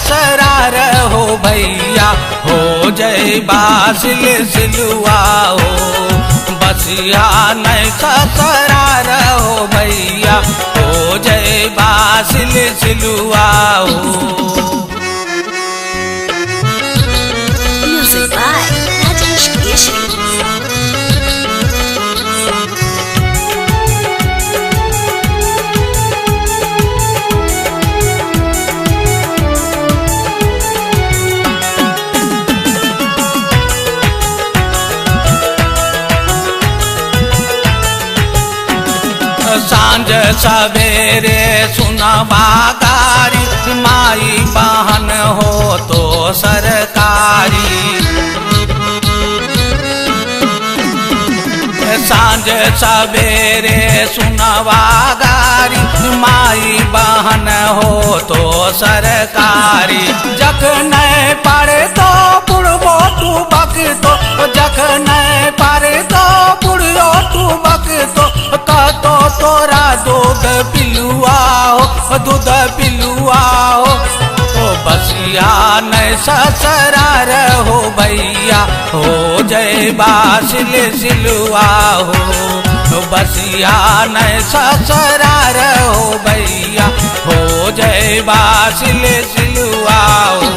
ससरार हो भैया हो जय बासिल सिलुआ हो बसिया नहीं ससरार हो भैया हो जय बासिल सिलुआ हो। Music by Rajesh Keshri. सांझ सवेरे सुनवा गारी माई बहन हो तो सरकारी। सांझ सवेरे सुनवा गारी माई बहन हो तो सरकारी। जख नहीं पड़े तो बुढ़बो तू बक तो जख नहीं पड़े तो बुढ़ो तू बक तो कहतो तोरा दूध पिलुआ हो दूध पिलुआ हो बसिया नहीं ससरार हो भैया हो जय बासिल सिलुआ हो बसिया नहीं ससरार हो भैया हो जय बासिल सिलुआ हो।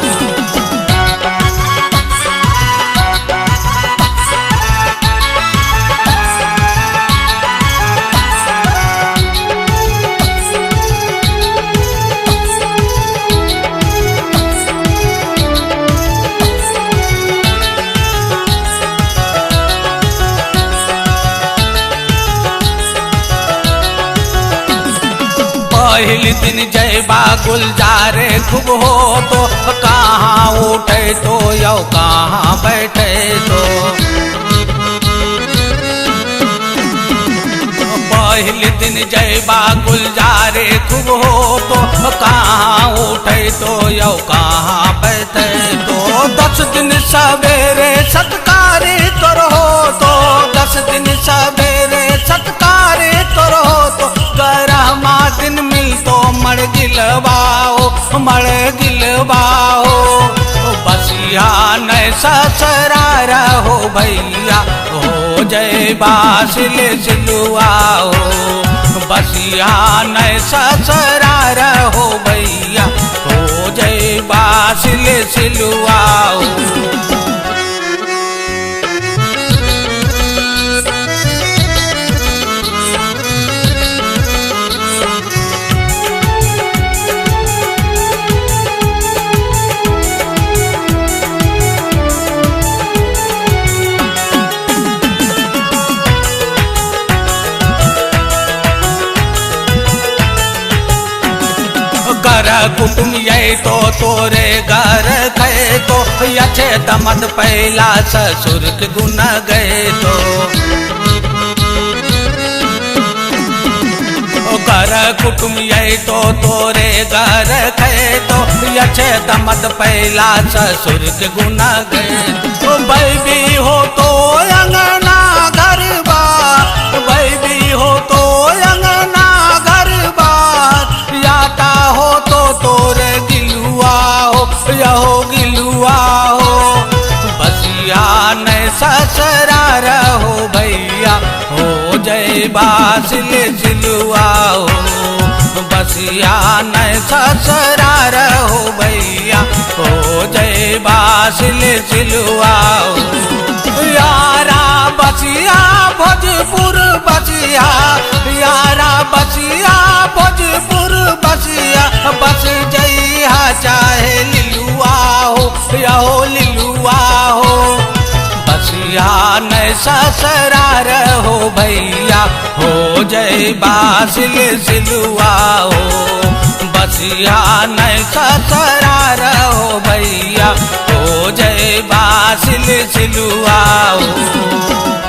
पहले दिन जयबा गुलजारे खूब हो तो कहाँ उठे तो यो कहाँ बैठे तो। पहले दिन जयबा गुलजारे खूब हो तो कहाँ उठे तो यो कहाँ बैठे तो। 10 दिन सवेरे सत्कारे तो रहो तो 10 दिन सवेरे सत्कारे तो रहो तो गरमा दिन मिल तो मर गिलवाओ बसिया नहीं ससरार हो भैया हो जय बासिल सिलुआ हो बसिया नहीं ससरार हो भैया हो जय बासिल सिलुआ हो। घर कुटुम ये तो तोरे घर गए तो अच्छे दमद पहला ससुर के गुन गए तो। घर कुटुम ये तो तोरे घर गए तो अच्छे दमद पहला ससुर के गुन गए तो। बैबी हो तो अंगना घर बार बैबी हो तो अंगना घर बार याता हो तो तोरे गिलुआ हो यहो गिलुआ हो बसिया नहीं ससरार हो भैया हो जय बासिल सिलुआ हो बसिया नहीं ससरार हो भैया हो जय बासिल सिलुआ हो। यारा बसिया भोजपुर बसिया यारा बसिया भोजपुर बसिया बस जइहा चाहे लिलुआ हो यहो लिलुआ हो बसिया नहीं ससरार हो भैया हो जय बासिल सिलुआ हो बसिया नहीं ससरार हो भैया हो जय बासिल सिलुआ हो।